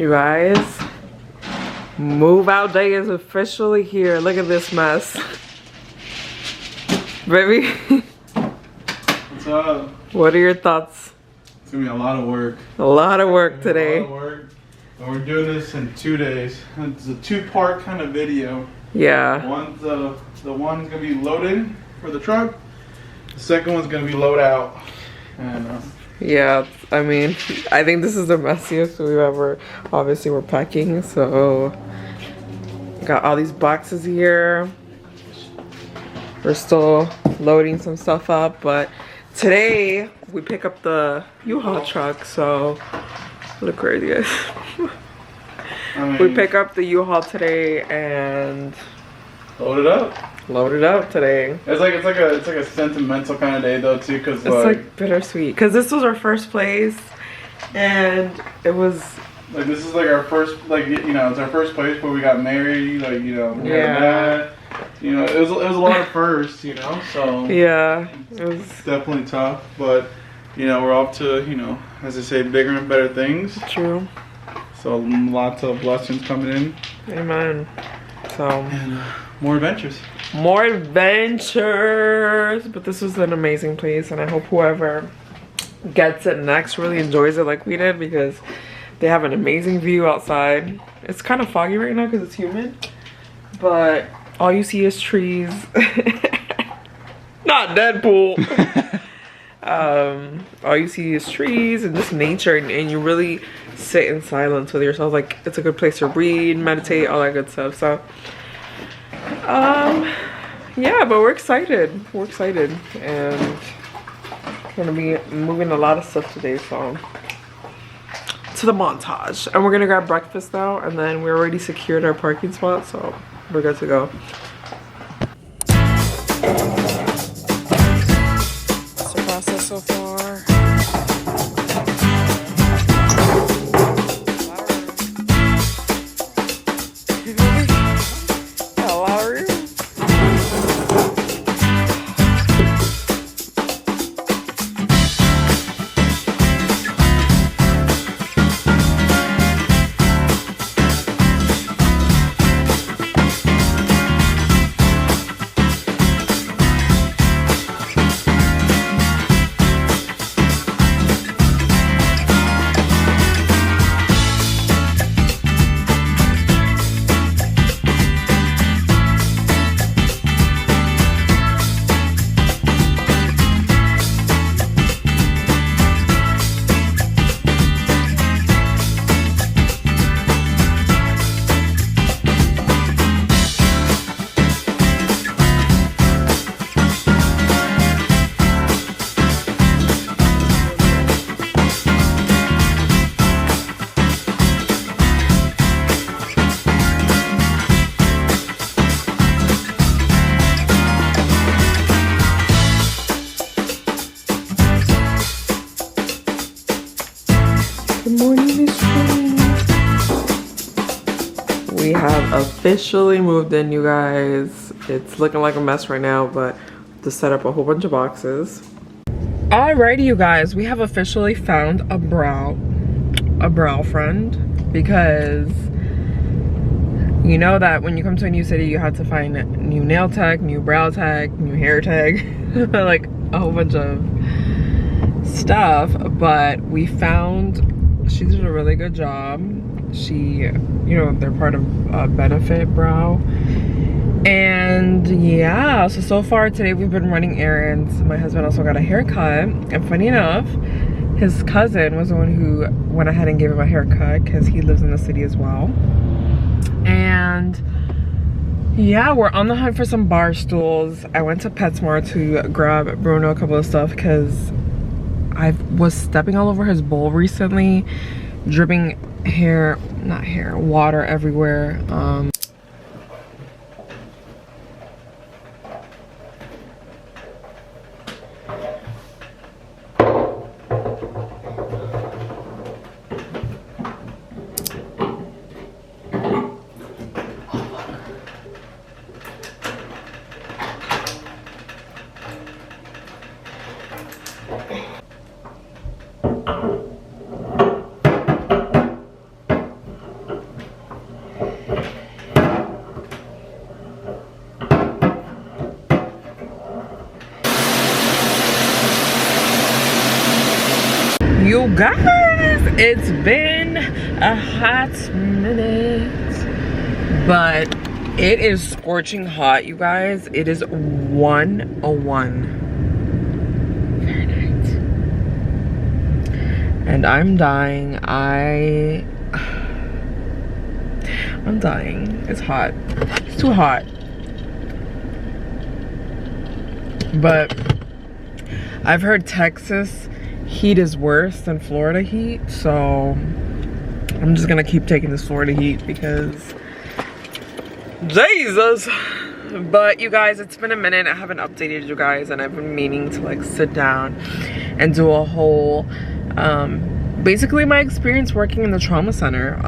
You guys, move out day is officially here. Look at this mess. Baby. What's up? What are your thoughts? It's gonna be a lot of work. A lot of work today. A lot of work. And we're doing this in 2 days. It's a two-part kind of video. Yeah. One's the one's gonna be loaded for the truck. The second one's gonna be load out. And Yeah, I mean, I think this is the messiest we've ever, obviously we're packing, so got all these boxes here. We're still loading some stuff up, but today we pick up the U-Haul truck, so look crazy, guys. We pick up the U-Haul today and load it up. Load it up today. It's like a sentimental kind of day though too, cause it's like bittersweet. Cause this was our first place, and it was like this is like our first, like, you know, it's our first place where we got married. Like, you know, we had that. You know, it was a lot of firsts, you know. So yeah, it was definitely tough, but you know, we're off to, you know, as I say, bigger and better things. True. So lots of blessings coming in. Amen. So and more adventures. More adventures. But this was an amazing place, and I hope whoever gets it next really enjoys it like we did, because they have an amazing view outside. It's kind of foggy right now because it's humid, but all you see is trees. Not Deadpool. All you see is trees and just nature, and you really sit in silence with yourself. Like, it's a good place to read, meditate, all that good stuff. So yeah, but we're excited, and we're gonna be moving a lot of stuff today, so to the montage. And we're gonna grab breakfast now, and then we already secured our parking spot, so we're good to go. What's the process so far? Good morning, Miss Queen. We have officially moved in, you guys. It's looking like a mess right now, but to set up a whole bunch of boxes. Alrighty, you guys, we have officially found a brow friend, because you know that when you come to a new city, you have to find new nail tech, new brow tech, new hair tech, like a whole bunch of stuff. But we found, she did a really good job. She, you know, they're part of Benefit Brow. And yeah, so far today we've been running errands. My husband also got a haircut, and funny enough, his cousin was the one who went ahead and gave him a haircut, because he lives in the city as well. And yeah, we're on the hunt for some bar stools. I went to PetSmart to grab Bruno a couple of stuff, because I was stepping all over his bowl recently, dripping water everywhere. You guys, it's been a hot minute, but it is scorching hot, you guys. It is 101 Fahrenheit. And I'm dying. I'm dying. It's hot. It's too hot. But I've heard Texas heat is worse than Florida heat, so I'm just gonna keep taking this Florida heat because Jesus. But you guys, it's been a minute. I haven't updated you guys, and I've been meaning to like sit down and do a whole basically my experience working in the trauma center.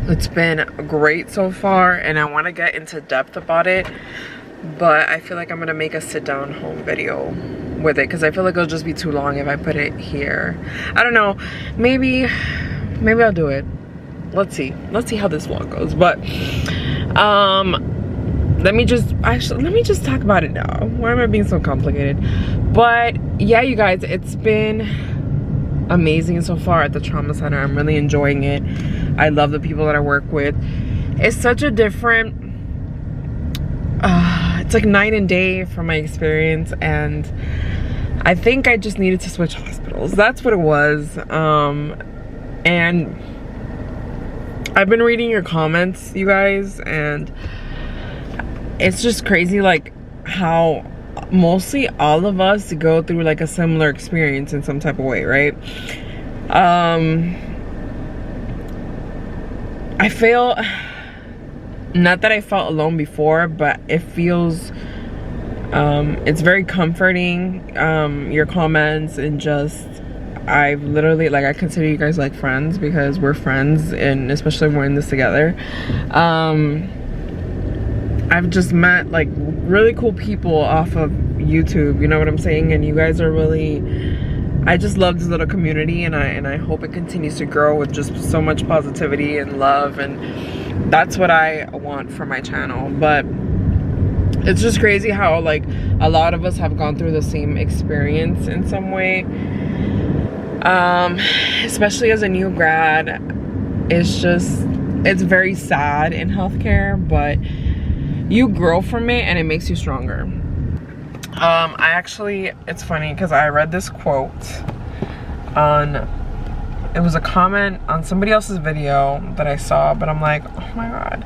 It's been great so far, and I want to get into depth about it, but I feel like I'm gonna make a sit down home video with it because I feel like it'll just be too long if I put it here. I don't know, maybe I'll do it. Let's see how this vlog goes. But let me just talk about it now. Why am I being so complicated? But yeah, you guys, it's been amazing so far at the trauma center. I'm really enjoying it. I love the people that I work with. It's such a different it's like night and day from my experience, and I think I just needed to switch hospitals. That's what it was. And I've been reading your comments, you guys, and it's just crazy like how mostly all of us go through like a similar experience in some type of way, right? I feel, not that I felt alone before, but it feels it's very comforting, your comments, and just I've literally, like, I consider you guys like friends because we're friends, and especially when we're in this together. I've just met like really cool people off of YouTube, you know what I'm saying? And you guys are really, I just love this little community, and I hope it continues to grow with just so much positivity and love, and that's what I want for my channel. But it's just crazy how like a lot of us have gone through the same experience in some way. Especially as a new grad, it's very sad in healthcare, but you grow from it and it makes you stronger. It's funny because I read this quote it was a comment on somebody else's video that I saw, but I'm like, oh my God.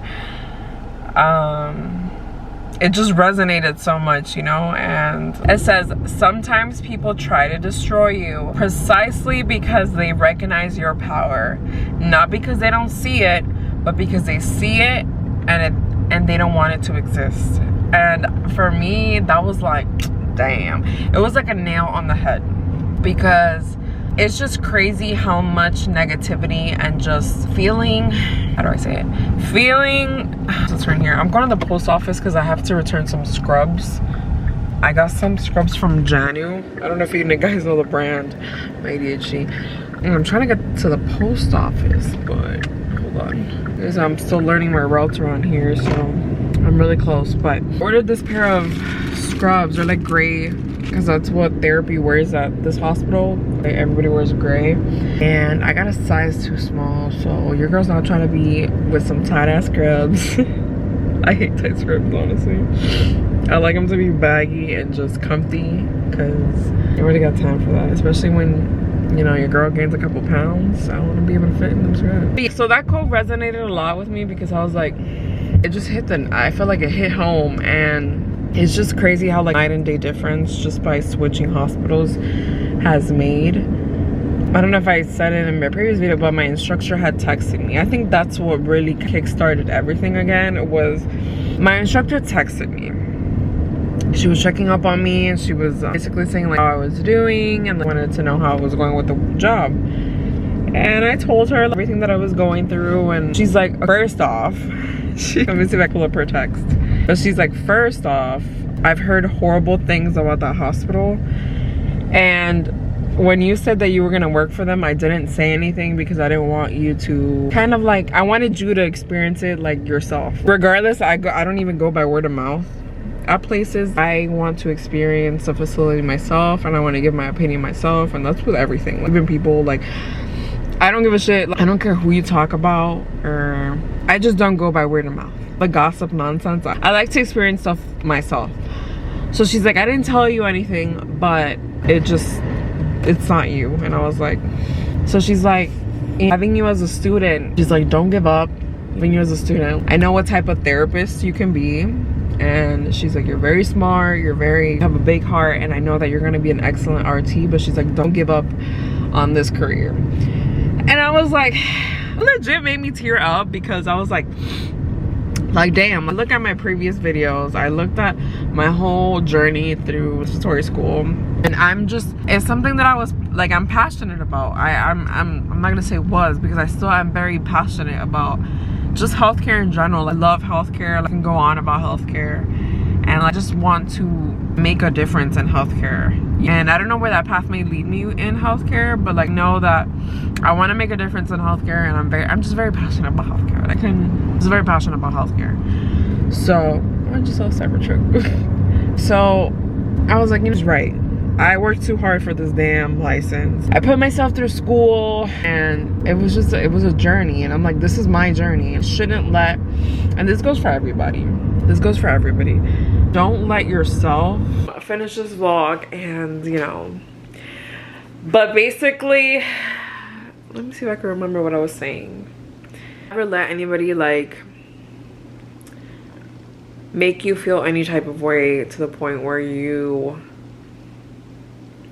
It just resonated so much, you know? And it says, sometimes people try to destroy you precisely because they recognize your power. Not because they don't see it, but because they see it and they don't want it to exist. And for me, that was like, damn. It was like a nail on the head, because it's just crazy how much negativity and just feeling, how do I say it? Let's turn here. I'm going to the post office because I have to return some scrubs. I got some scrubs from Janu. I don't know if you guys know the brand, my ADHD. And I'm trying to get to the post office, but hold on. Because I'm still learning my routes around here, so I'm really close. But ordered this pair of scrubs. They're like gray, because that's what therapy wears at this hospital. Like, everybody wears gray, and I got a size too small, so your girl's not trying to be with some tight ass scrubs. I hate tight scrubs, honestly. I like them to be baggy and just comfy, because I already got time for that, especially when, you know, your girl gains a couple pounds. I want to be able to fit in them scrubs. So that quote resonated a lot with me, because I was like, it just hit I felt like it hit home. And it's just crazy how like night and day difference just by switching hospitals has made. I don't know if I said it in my previous video, but my instructor had texted me. I think that's what really kickstarted everything again, was my instructor texted me. She was checking up on me, and she was basically saying like how I was doing, and wanted to know how I was going with the job. And I told her everything that I was going through, and she's like, first off, let me see if I can pull up her text. But she's like, first off, I've heard horrible things about that hospital, and when you said that you were gonna work for them, I didn't say anything because I didn't want you to kind of like, I wanted you to experience it like yourself. Regardless, I don't even go by word of mouth. at places. I want to experience the facility myself, and I want to give my opinion myself, and that's with everything. Even people, like, I don't give a shit. I don't care who you talk about, or I just don't go by word of mouth. The gossip nonsense. I like to experience stuff myself. So she's like, I didn't tell you anything, but it's not you. And I was like, so she's like, having you as a student, she's like, don't give up. Having you as a student, I know what type of therapist you can be. And she's like, you're very smart, you have a big heart, and I know that you're gonna be an excellent RT, but she's like, don't give up on this career. And I was like, legit made me tear up, because I was like damn. I look at my previous videos, I looked at my whole journey through respiratory school, and it's something that I was like, I'm passionate about. I'm not gonna say was, because I still am very passionate about just healthcare in general. I love healthcare. I can go on about healthcare, and I just want to make a difference in healthcare. And I don't know where that path may lead me in healthcare, but like, know that I want to make a difference in healthcare, and I'm just very passionate about healthcare. I'm just very passionate about healthcare. So I just saw Cybertruck. So I was like, he was right. I worked too hard for this damn license. I put myself through school, and it was a journey, and I'm like, this is my journey. I shouldn't let, and this goes for everybody. This goes for everybody. Don't let yourself finish this vlog, and you know, but basically, let me see if I can remember what I was saying. Never let anybody like make you feel any type of way to the point where you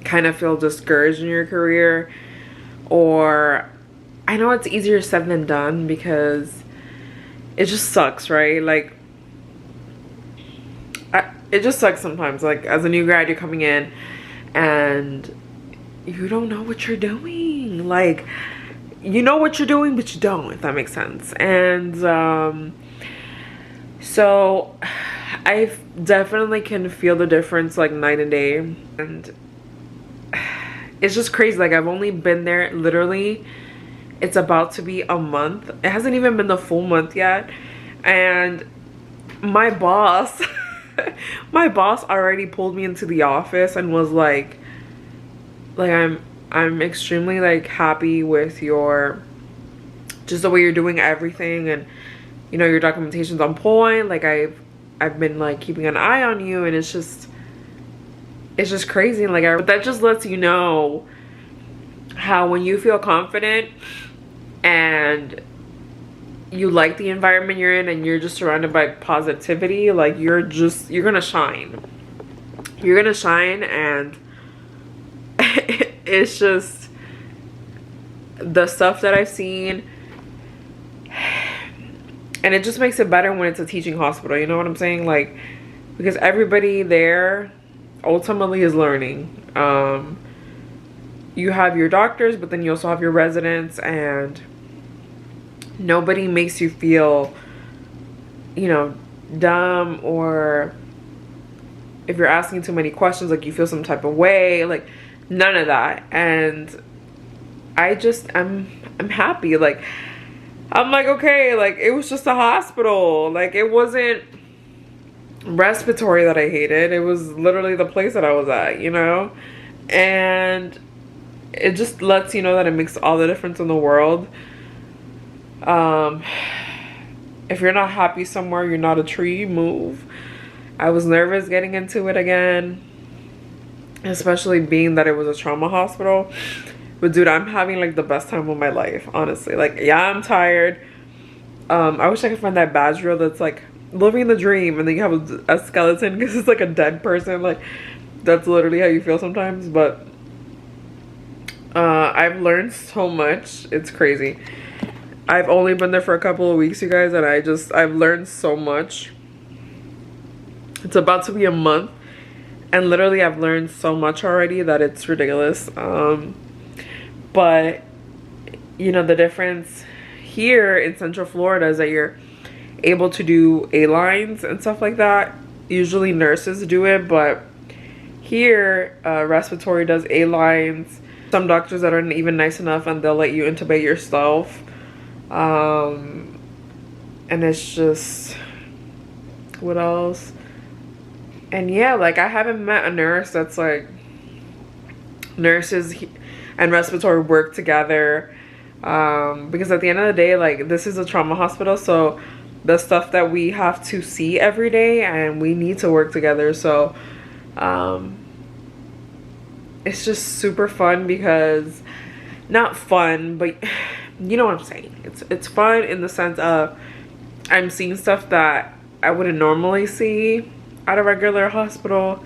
kind of feel discouraged in your career. Or I know it's easier said than done, because it just sucks, right? Like, it just sucks sometimes. Like, as a new grad, you're coming in and you don't know what you're doing. Like, you know what you're doing, but you don't, if that makes sense. And so I definitely can feel the difference like night and day. And it's just crazy. Like, I've only been there literally, it's about to be a month. It hasn't even been the full month yet. And my boss my boss already pulled me into the office and was like I'm extremely like happy with just the way you're doing everything, and you know, your documentation's on point. Like, I've been like keeping an eye on you, and it's just crazy. And like, but that just lets you know how when you feel confident and you like the environment you're in, and you're just surrounded by positivity, like, you're gonna shine. You're gonna shine. And it's just the stuff that I've seen, and it just makes it better when it's a teaching hospital, you know what I'm saying? Like, because everybody there ultimately is learning. You have your doctors, but then you also have your residents, and nobody makes you feel, you know, dumb, or if you're asking too many questions, like, you feel some type of way. Like, none of that. And I'm happy. Like, I'm like, okay, like, it was just a hospital. Like, it wasn't respiratory that I hated. It was literally the place that I was at, you know? And it just lets you know that it makes all the difference in the world. If you're not happy somewhere, you're not a tree, move. I was nervous getting into it again, especially being that it was a trauma hospital. But dude, I'm having like the best time of my life, honestly. Like, yeah, I'm tired. I wish I could find that badge reel that's like living the dream, and then you have a skeleton because it's like a dead person. Like, that's literally how you feel sometimes. But I've learned so much. It's crazy. I've only been there for a couple of weeks, you guys, and I've learned so much. It's about to be a month, and literally I've learned so much already that it's ridiculous. But you know, the difference here in Central Florida is that you're able to do A-lines and stuff like that. Usually nurses do it, but here respiratory does A-lines. Some doctors that aren't even nice enough, and they'll let you intubate yourself. And it's just, what else? And yeah, like I haven't met a nurse that's like, nurses and respiratory work together, because at the end of the day, like, this is a trauma hospital, so the stuff that we have to see every day and we need to work together. So it's just super fun, because not fun, but you know what I'm saying, it's fun in the sense of I'm seeing stuff that I wouldn't normally see at a regular hospital.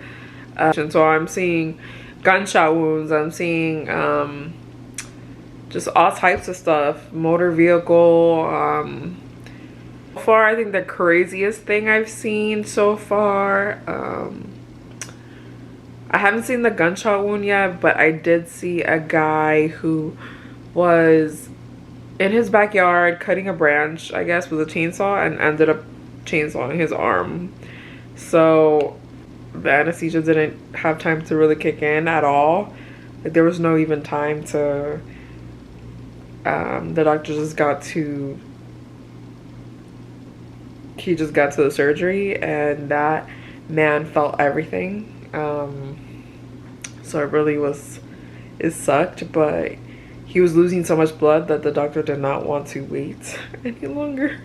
So I'm seeing gunshot wounds, I'm seeing just all types of stuff, motor vehicle. So far, I think the craziest thing I've seen so far, I haven't seen the gunshot wound yet, but I did see a guy who was in his backyard cutting a branch, I guess, with a chainsaw, and ended up chainsawing his arm. So the anesthesia didn't have time to really kick in at all. Like, there was no even time to, the doctor just got to, he just got to the surgery, and that man felt everything. So it really was, it sucked, but he was losing so much blood that the doctor did not want to wait any longer.